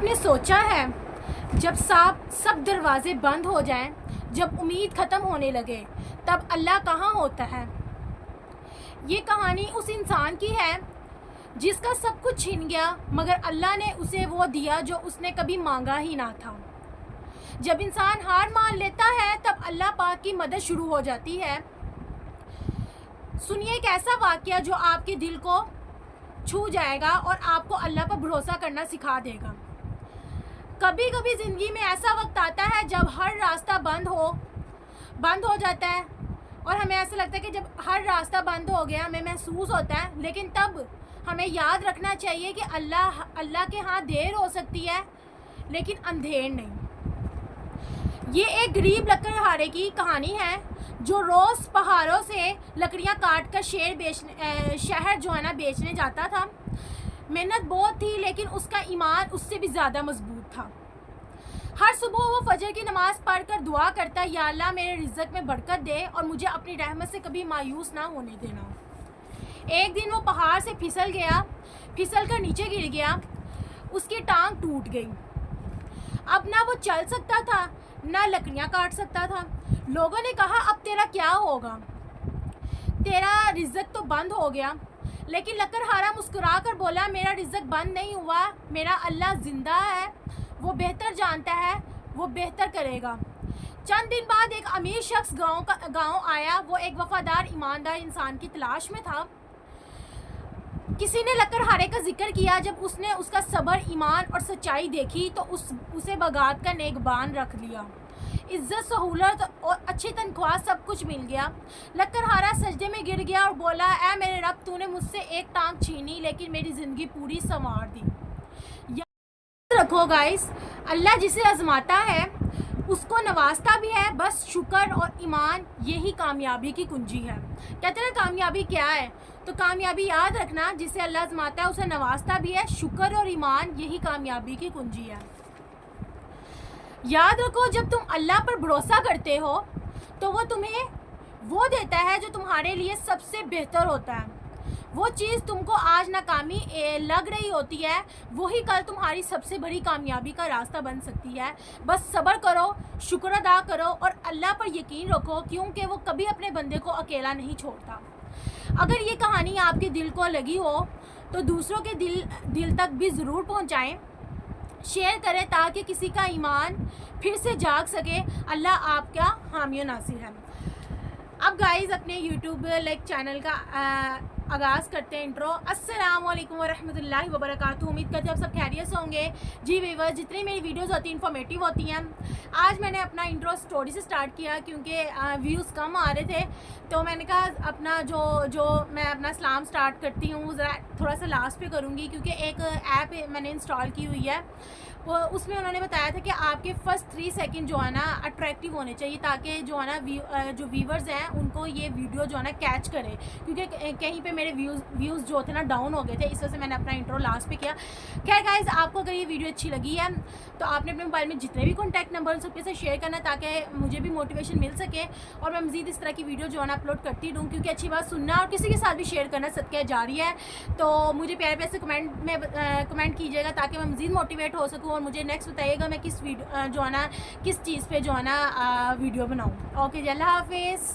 آپ نے سوچا ہے جب سب دروازے بند ہو جائیں، جب امید ختم ہونے لگے، تب اللہ کہاں ہوتا ہے؟ یہ کہانی اس انسان کی ہے جس کا سب کچھ چھن گیا مگر اللہ نے اسے وہ دیا جو اس نے کبھی مانگا ہی نہ تھا۔ جب انسان ہار مان لیتا ہے تب اللہ پاک کی مدد شروع ہو جاتی ہے۔ سنیے ایک ایسا واقعہ جو آپ کے دل کو چھو جائے گا اور آپ کو اللہ پر بھروسہ کرنا سکھا دے گا۔ کبھی کبھی زندگی میں ایسا وقت آتا ہے جب ہر راستہ بند ہو جاتا ہے اور ہمیں ایسا لگتا ہے کہ جب ہر راستہ بند ہو گیا ہمیں محسوس ہوتا ہے، لیکن تب ہمیں یاد رکھنا چاہیے کہ اللہ کے ہاں دیر ہو سکتی ہے لیکن اندھیر نہیں۔ یہ ایک غریب لکڑہارے کی کہانی ہے جو روز پہاڑوں سے لکڑیاں کاٹ کر شہر جو ہے نا بیچنے جاتا تھا۔ محنت بہت تھی لیکن اس کا ایمان اس سے بھی زیادہ مضبوط تھا۔ ہر صبح وہ فجر کی نماز پڑھ کر دعا کرتا، یا اللہ میرے رزق میں برکت دے اور مجھے اپنی رحمت سے کبھی مایوس نہ ہونے دینا۔ ایک دن وہ پہاڑ سے پھسل کر نیچے گر گیا، اس کی ٹانگ ٹوٹ گئی۔ اب نہ وہ چل سکتا تھا نہ لکڑیاں کاٹ سکتا تھا۔ لوگوں نے کہا اب تیرا کیا ہوگا، تیرا رزق تو بند ہو گیا، لیکن لکڑہارا مسکرا کر بولا میرا رزق بند نہیں ہوا، میرا اللہ زندہ ہے، وہ بہتر جانتا ہے، وہ بہتر کرے گا۔ چند دن بعد ایک امیر شخص گاؤں آیا، وہ ایک وفادار ایماندار انسان کی تلاش میں تھا۔ کسی نے لکڑہارے کا ذکر کیا، جب اس نے اس کا صبر، ایمان اور سچائی دیکھی تو اسے بغاوت کا نیکبان رکھ لیا۔ عزت، سہولت اور اچھی تنخواہ سب کچھ مل گیا۔ لکڑہارا سجدے میں گر گیا اور بولا اے میرے رب، تو نے مجھ سے ایک ٹانگ چھینی لیکن میری زندگی پوری سنوار دی۔ یاد رکھو گائز، اللہ جسے آزماتا ہے اس کو نوازتا بھی ہے، بس شکر اور ایمان یہی کامیابی کی کنجی ہے۔ کہتے ہیں کامیابی کیا ہے؟ تو کامیابی یاد رکھنا، جسے اللہ آزماتا ہے اسے نوازتا بھی ہے، شکر اور ایمان یہی کامیابی کی کنجی ہے۔ یاد رکھو جب تم اللہ پر بھروسہ کرتے ہو تو وہ تمہیں وہ دیتا ہے جو تمہارے لیے سب سے بہتر ہوتا ہے۔ وہ چیز تم کو آج ناکامی لگ رہی ہوتی ہے وہی کل تمہاری سب سے بڑی کامیابی کا راستہ بن سکتی ہے۔ بس صبر کرو، شکر ادا کرو اور اللہ پر یقین رکھو، کیونکہ وہ کبھی اپنے بندے کو اکیلا نہیں چھوڑتا۔ اگر یہ کہانی آپ کے دل کو لگی ہو تو دوسروں کے دل تک بھی ضرور پہنچائیں، شیئر کریں تاکہ کسی کا ایمان پھر سے جاگ سکے۔ اللہ آپ کا حامی و ناصر ہے۔ اب گائز اپنے یوٹیوب چینل کا آغاز کرتے ہیں انٹرو۔ السلام علیکم ورحمۃ اللہ وبرکاتہ۔ امید کرتے ہیں آپ سب خیریت سے ہوں گے۔ جی ویورز، جتنی میری ویڈیوز ہوتی ہیں انفارمیٹیو ہوتی ہیں۔ آج میں نے اپنا انٹرو سٹوری سے سٹارٹ کیا کیونکہ ویوز کم آ رہے تھے، تو میں نے کہا اپنا جو میں اپنا سلام سٹارٹ کرتی ہوں ذرا تھوڑا سا لاسٹ پہ کروں گی، کیونکہ ایک ایپ میں نے انسٹال کی ہوئی ہے، وہ اس میں انہوں نے بتایا تھا کہ آپ کے فرسٹ 3 سیکنڈ جو ہے نا اٹریکٹیو ہونے چاہیے، تاکہ جو ہے نا جو ویورز ہیں ان کو یہ ویڈیو جو ہے نا کیچ کرے، کیونکہ کہیں پہ میرے ویوز جو تھے نا ڈاؤن ہو گئے تھے، اس وجہ سے میں نے اپنا انٹرو لاسٹ پہ کیا۔ خیر گائز، آپ کو اگر یہ ویڈیو اچھی لگی ہے تو آپ نے اپنے موبائل میں جتنے بھی کانٹیکٹ نمبر سب کے ساتھ شیئر کرنا، تاکہ مجھے بھی موٹیویشن مل سکے اور میں مزید اس طرح کی ویڈیو جو ہے نا اپلوڈ کرتی رہوں، کیونکہ اچھی بات سننا اور کسی کے ساتھ بھی شیئر کرنا صدقہ جاری ہے۔ تو مجھے پیارے پیارے سے کمنٹ کیجیے گا تاکہ میں مزید موٹیویٹ ہو سکوں اور مجھے نیکسٹ بتائیے گا میں کس ویڈیو جو ہے نا کس چیز پہ جو ہے نا ویڈیو بناؤں۔ اوکے جی، اللہ حافظ۔